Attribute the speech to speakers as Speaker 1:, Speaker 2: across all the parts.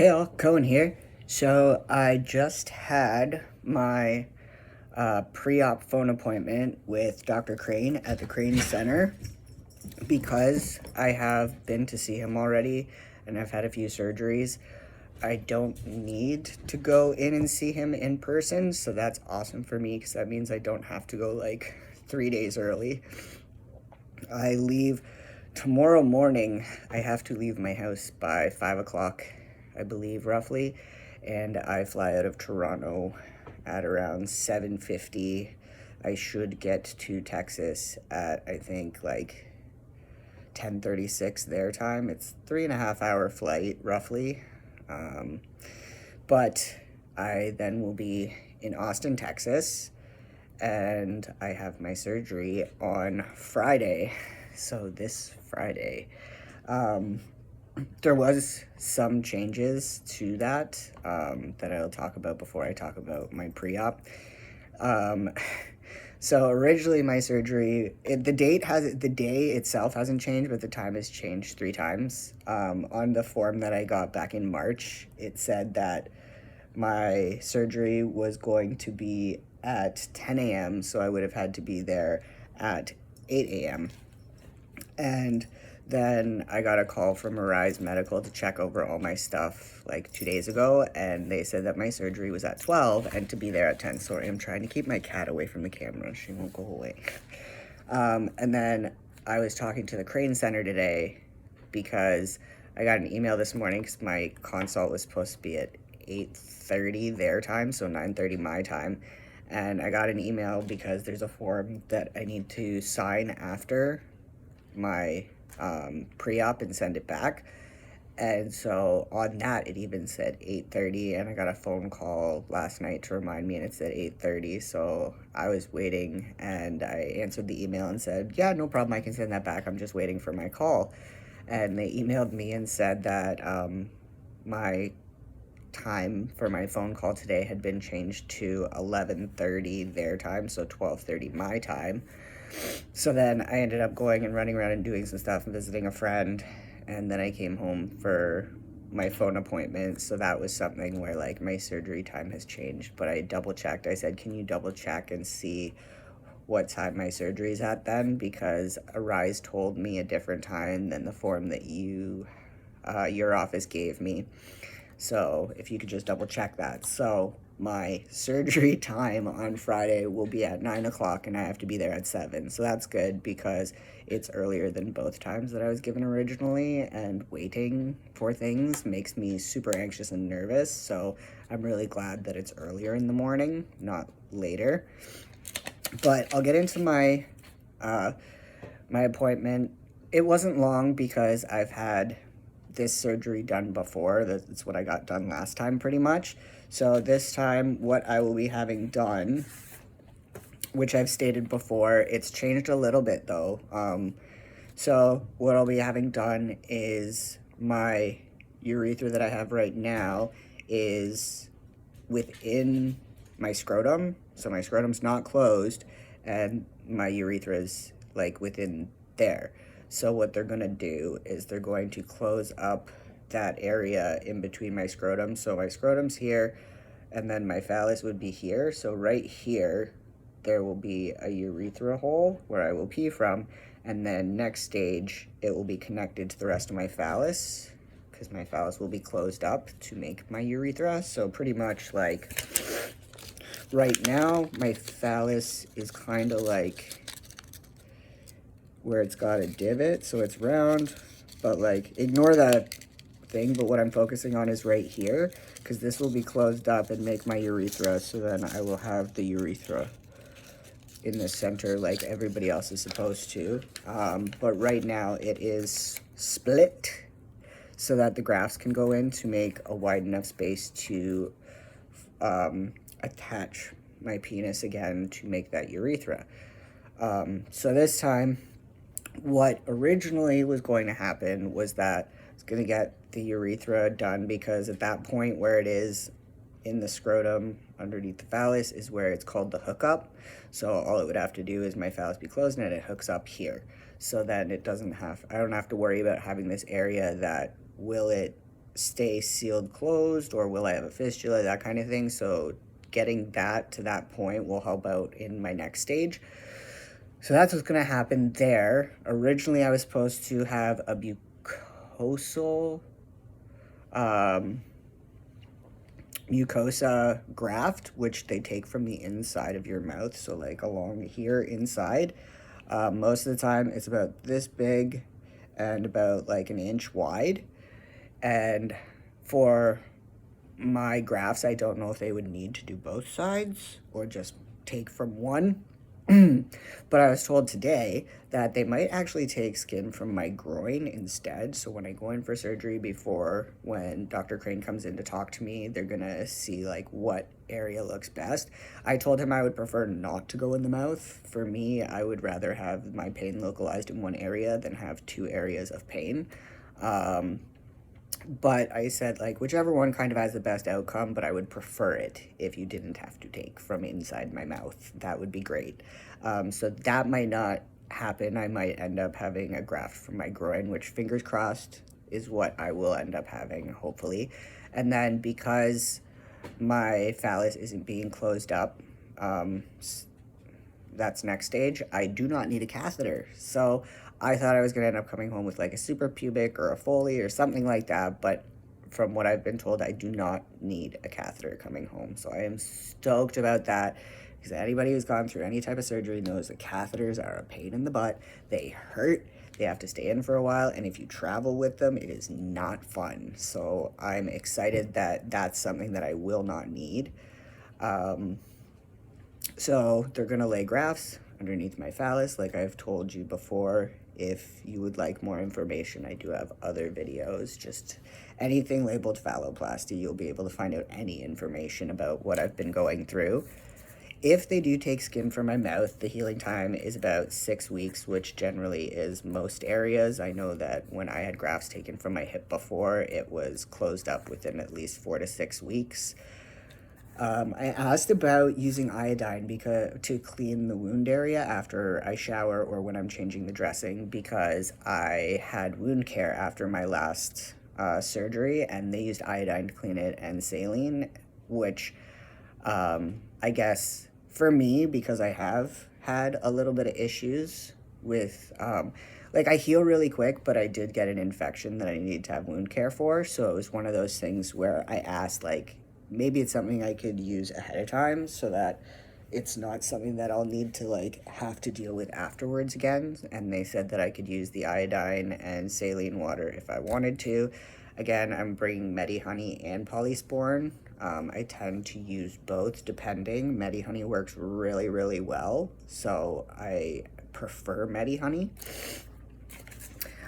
Speaker 1: Hey all, Cohen here. So I just had my pre-op phone appointment with Dr. Crane at the Crane Center because I have been to see him already and I've had a few surgeries. I don't need to go in and see him in person, so that's awesome for me because that means I don't have to go like 3 days early. I leave tomorrow morning. I have to leave my house by 5 o'clock, I believe, roughly, and I fly out of Toronto at around 7:50. I should get to Texas at, I think, like 10:36 their time. It's 3.5 hour flight roughly, but I then will be in Austin, Texas, and I have my surgery on Friday. So this Friday. There was some changes to that that I'll talk about before I talk about my pre-op. Um, so originally my surgery, the day itself hasn't changed, but the time has changed 3 times. On the form that I got back in March, it said that my surgery was going to be at 10 a.m., so I would have had to be there at 8 a.m. And then I got a call from Arise Medical to check over all my stuff like 2 days ago, and they said that my surgery was at 12 and to be there at 10. Sorry, I'm trying to keep my cat away from the camera. She won't go away. And then I was talking to the Crane Center today because I got an email this morning because my consult was supposed to be at 8:30 their time, so 9:30 my time. And I got an email because there's a form that I need to sign after my pre-op and send it back. And so on that, it even said 8:30, and I got a phone call last night to remind me, and it said 8:30. So I was waiting, and I answered the email and said, yeah, no problem, I can send that back. I'm just waiting for my call. And they emailed me and said that my time for my phone call today had been changed to 11:30 their time, so 12:30 my time. So then I ended up going and running around and doing some stuff and visiting a friend, and then I came home for my phone appointment. So that was something where like my surgery time has changed, but I double checked. I said, can you double check and see what time my surgery is at then, because Arise told me a different time than the form that your office gave me. So if you could just double check that. So my surgery time on Friday will be at 9 o'clock, and I have to be there at 7. So that's good because it's earlier than both times that I was given originally, and waiting for things makes me super anxious and nervous. So I'm really glad that it's earlier in the morning, not later. But I'll get into my appointment. It wasn't long because I've had this surgery done before. That's what I got done last time pretty much. So this time what I will be having done, which I've stated before, it's changed a little bit though. So what I'll be having done is my urethra that I have right now is within my scrotum. So my scrotum's not closed and my urethra is like within there. So what they're going to do is they're going to close up that area in between my scrotum. So my scrotum's here, and then my phallus would be here. So right here, there will be a urethra hole where I will pee from. And then next stage, it will be connected to the rest of my phallus, because my phallus will be closed up to make my urethra. So pretty much like right now, my phallus is kind of like where it's got a divot, so it's round, but like ignore that thing. But what I'm focusing on is right here, because this will be closed up and make my urethra, so then I will have the urethra in the center like everybody else is supposed to. But right now it is split so that the grafts can go in to make a wide enough space to attach my penis again to make that urethra. So this time, what originally was going to happen was that I was going to get the urethra done, because at that point where it is in the scrotum underneath the phallus is where it's called the hookup. So all it would have to do is my phallus be closed and it hooks up here. So then I don't have to worry about having this area that will it stay sealed closed, or will I have a fistula, that kind of thing. So getting that to that point will help out in my next stage. So that's what's going to happen there. Originally, I was supposed to have a mucosal mucosa graft, which they take from the inside of your mouth, so like along here inside. Most of the time, it's about this big and about like an inch wide. And for my grafts, I don't know if they would need to do both sides or just take from one. But I was told today that they might actually take skin from my groin instead. So when I go in for surgery, before when Dr. Crane comes in to talk to me, they're gonna see like what area looks best. I told him I would prefer not to go in the mouth. For me, I would rather have my pain localized in one area than have two areas of pain. But I said, like, whichever one kind of has the best outcome, but I would prefer it if you didn't have to take from inside my mouth. That would be great. So that might not happen. I might end up having a graft from my groin, which, fingers crossed, is what I will end up having, hopefully. And then because my phallus isn't being closed up, that's next stage, I do not need a catheter. So I thought I was going to end up coming home with like a suprapubic or a Foley or something like that, but from what I've been told, I do not need a catheter coming home. So I am stoked about that, because anybody who's gone through any type of surgery knows that catheters are a pain in the butt. They hurt. They have to stay in for a while, and if you travel with them, it is not fun. So I'm excited that that's something that I will not need. So they're going to lay grafts underneath my phallus, like I've told you before. If you would like more information, I do have other videos. Just anything labeled phalloplasty, you'll be able to find out any information about what I've been going through. If they do take skin from my mouth, the healing time is about 6 weeks, which generally is most areas. I know that when I had grafts taken from my hip before, it was closed up within at least 4 to 6 weeks. I asked about using iodine to clean the wound area after I shower or when I'm changing the dressing, because I had wound care after my last surgery, and they used iodine to clean it and saline, which I guess for me, because I have had a little bit of issues with like, I heal really quick, but I did get an infection that I needed to have wound care for. So it was one of those things where I asked, like, maybe it's something I could use ahead of time so that it's not something that I'll need to like have to deal with afterwards again. And they said that I could use the iodine and saline water if I wanted to. Again, I'm bringing Medihoney and Polysporin. I tend to use both depending. Medihoney works really, really well, so I prefer Medihoney.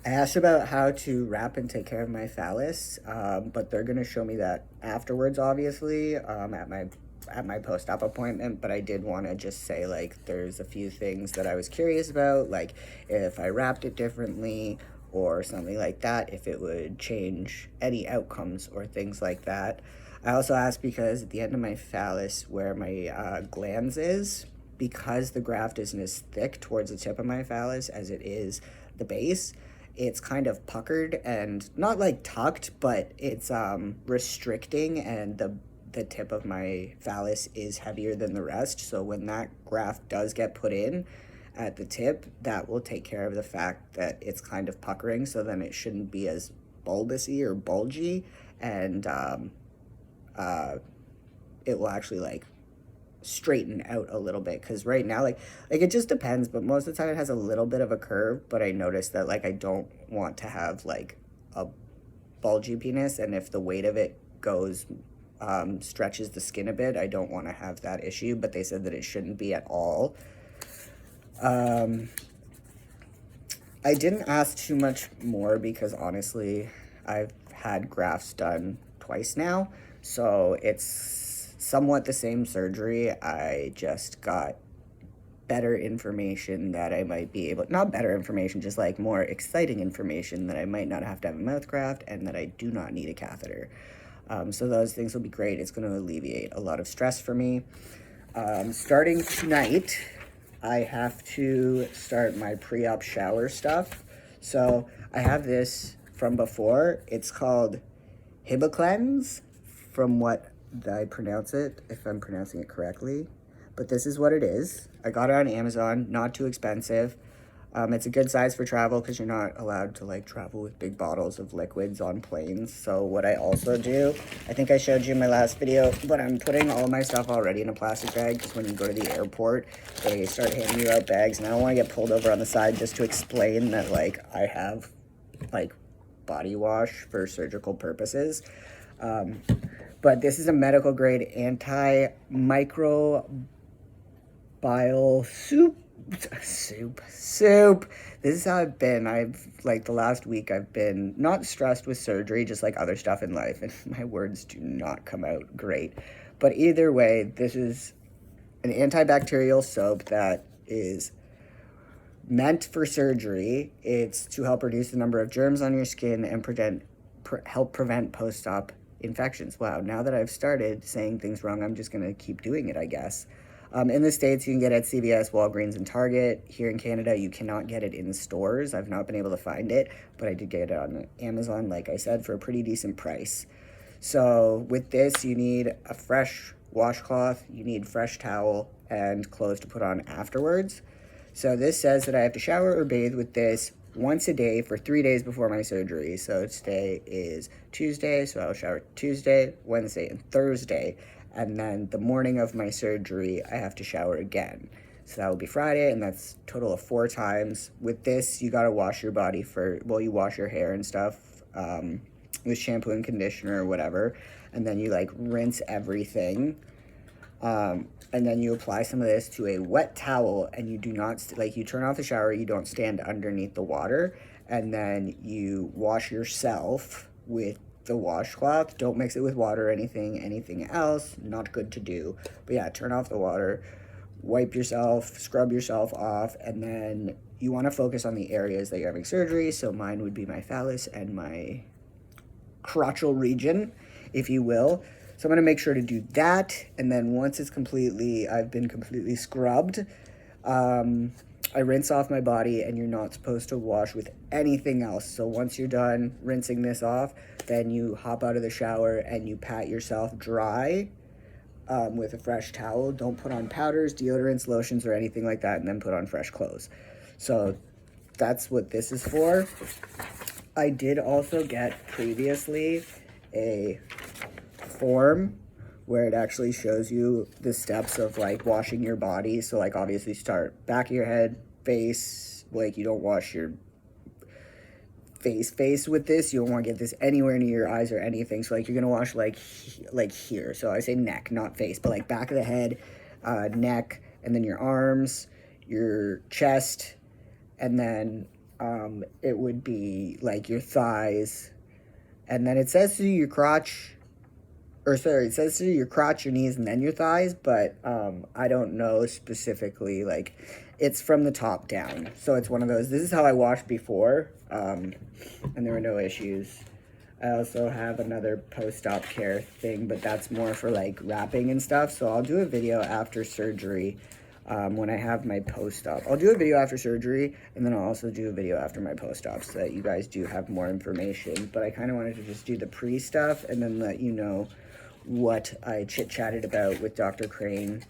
Speaker 1: I asked about how to wrap and take care of my phallus, but they're going to show me that afterwards, obviously, at my post-op appointment. But I did want to just say, like, there's a few things that I was curious about, like if I wrapped it differently or something like that, if it would change any outcomes or things like that. I also asked because at the end of my phallus, where my glands is, because the graft isn't as thick towards the tip of my phallus as it is the base, it's kind of puckered and not like tucked, but it's restricting, and the tip of my phallus is heavier than the rest. So when that graft does get put in at the tip, that will take care of the fact that it's kind of puckering, so then it shouldn't be as bulbousy or bulgy, and it will actually like straighten out a little bit, because right now like it just depends, but most of the time it has a little bit of a curve. But I noticed that like I don't want to have like a bulgy penis, and if the weight of it goes stretches the skin a bit, I don't want to have that issue. But they said that it shouldn't be at all. I didn't ask too much more because honestly I've had grafts done twice now, so it's somewhat the same surgery. I just got better information that I might be able, not better information, just like more exciting information that I might not have to have a mouth graft and that I do not need a catheter. So those things will be great. It's going to alleviate a lot of stress for me. Starting tonight, I have to start my pre-op shower stuff. So I have this from before. It's called Hibiclens, from what I pronounce it, if I'm pronouncing it correctly. But this is what it is. I got it on Amazon, not too expensive. It's a good size for travel because you're not allowed to like travel with big bottles of liquids on planes. So what I also do, I think I showed you in my last video, but I'm putting all of my stuff already in a plastic bag because when you go to the airport, they start handing you out bags, and I don't want to get pulled over on the side just to explain that like I have like body wash for surgical purposes. But this is a medical grade antimicrobial soup. This is how I've been. Like the last week I've been not stressed with surgery, just like other stuff in life, and my words do not come out great. But either way, this is an antibacterial soap that is meant for surgery. It's to help reduce the number of germs on your skin and help prevent post-op infections. Wow, now that I've started saying things wrong, I'm just going to keep doing it, I guess. In the States, you can get it at CVS, Walgreens, and Target. Here in Canada, you cannot get it in stores. I've not been able to find it, but I did get it on Amazon, like I said, for a pretty decent price. So with this, you need a fresh washcloth, you need fresh towel, and clothes to put on afterwards. So this says that I have to shower or bathe with this once a day for 3 days before my surgery. So today is Tuesday, so I'll shower Tuesday, Wednesday, and Thursday. And then the morning of my surgery, I have to shower again. So that will be Friday, and that's a total of 4 times. With this, you gotta wash your body you wash your hair and stuff with shampoo and conditioner or whatever. And then you like rinse everything. And then you apply some of this to a wet towel, and you do not, you turn off the shower, you don't stand underneath the water, and then you wash yourself with the washcloth. Don't mix it with water or anything else, not good to do. But yeah, turn off the water, wipe yourself, scrub yourself off, and then you want to focus on the areas that you're having surgery. So mine would be my phallus and my crotchal region, if you will. So I'm going to make sure to do that, and then once I've been completely scrubbed, I rinse off my body, and you're not supposed to wash with anything else. So once you're done rinsing this off, then you hop out of the shower and you pat yourself dry with a fresh towel. Don't put on powders, deodorants, lotions, or anything like that, and then put on fresh clothes. So that's what this is for. I did also get previously a form where it actually shows you the steps of like washing your body. So like obviously start back of your head, face, like you don't wash your face with this. You don't want to get this anywhere near your eyes or anything. So like you're gonna wash like here. So I say neck, not face, but like back of the head, neck, and then your arms, your chest, and then it would be like your thighs, and then it says to your crotch. It says to your crotch, your knees, and then your thighs, but I don't know specifically, like, it's from the top down. So it's one of those, this is how I washed before, and there were no issues. I also have another post-op care thing, but that's more for, like, wrapping and stuff. So I'll do a video after surgery when I have my post-op. I'll do a video after surgery, and then I'll also do a video after my post-op so that you guys do have more information. But I kind of wanted to just do the pre-stuff and then let you know what I chit-chatted about with Dr. Crane.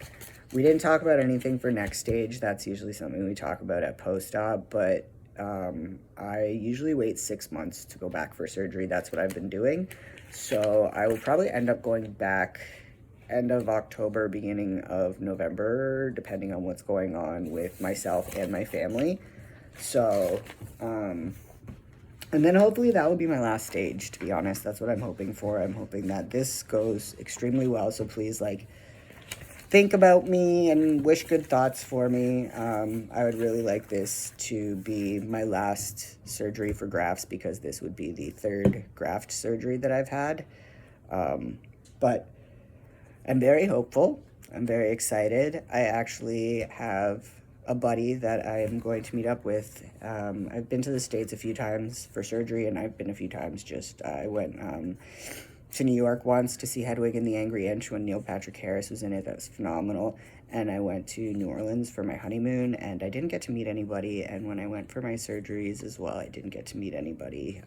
Speaker 1: We didn't talk about anything for next stage. That's usually something we talk about at post-op, but I usually wait 6 months to go back for surgery. That's what I've been doing. So I will probably end up going back end of October, beginning of November, depending on what's going on with myself and my family. So, and then hopefully that will be my last stage, to be honest. That's what I'm hoping for. I'm hoping that this goes extremely well. So please, like, think about me and wish good thoughts for me. I would really like this to be my last surgery for grafts because this would be the 3rd graft surgery that I've had. But I'm very hopeful. I'm very excited. I actually have a buddy that I am going to meet up with. I've been to the States a few times for surgery, and I've been a few times I went to New York once to see Hedwig and the Angry Inch when Neil Patrick Harris was in it. That was phenomenal. and I went to New Orleans for my honeymoon, and I didn't get to meet anybody. And when I went for my surgeries as well, I didn't get to meet anybody.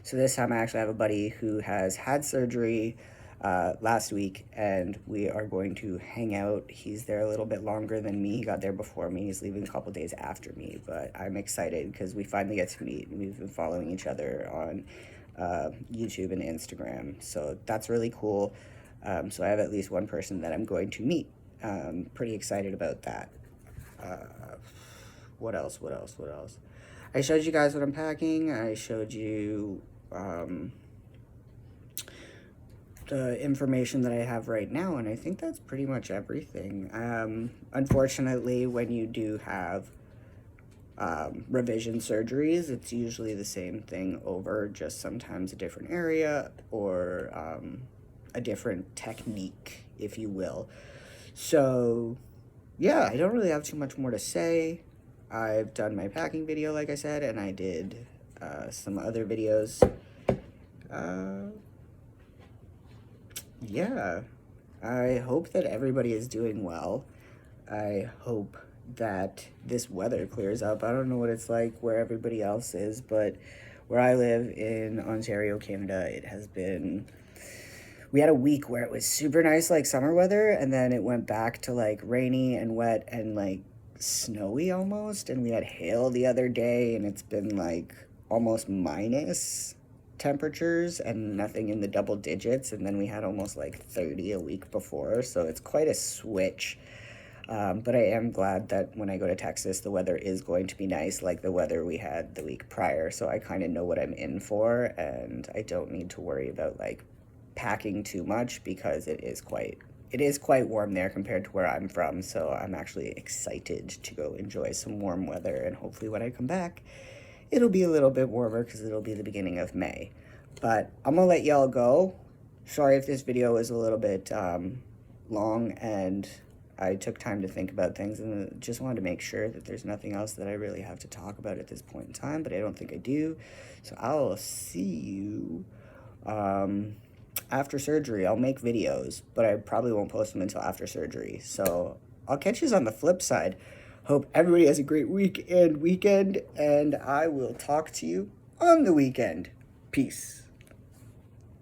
Speaker 1: So this time I actually have a buddy who has had surgery last week, and we are going to hang out. He's there a little bit longer than me. He got there before me. He's leaving a couple days after me, but I'm excited because we finally get to meet, and we've been following each other on YouTube and Instagram. So that's really cool. So I have at least one person that I'm going to meet. Pretty excited about that. What else? I showed you guys what I'm packing. I showed you the information that I have right now, and I think that's pretty much everything. Unfortunately, when you do have revision surgeries, it's usually the same thing over, just sometimes a different area or a different technique, if you will. So yeah, I don't really have too much more to say. I've done my packing video, like I said, and I did some other videos. Yeah, I hope that everybody is doing well. I hope that this weather clears up. I don't know what it's like where everybody else is, but where I live in Ontario, Canada, it has been... We had a week where it was super nice, like summer weather, and then it went back to like rainy and wet and like snowy almost, and we had hail the other day, and it's been like almost minus temperatures and nothing in the double digits, and then we had almost like 30 a week before, so it's quite a switch. But I am glad that when I go to Texas, the weather is going to be nice like the weather we had the week prior, so I kind of know what I'm in for, and I don't need to worry about like packing too much because it is quite warm there compared to where I'm from. So I'm actually excited to go enjoy some warm weather, and hopefully when I come back it'll be a little bit warmer because it'll be the beginning of May. But I'm gonna let y'all go. Sorry if this video was a little bit long, and I took time to think about things, and just wanted to make sure that there's nothing else that I really have to talk about at this point in time, but I don't think I do. So I'll see you after surgery. I'll make videos, but I probably won't post them until after surgery. So I'll catch you on the flip side. Hope everybody has a great weekend, and I will talk to you on the weekend. Peace.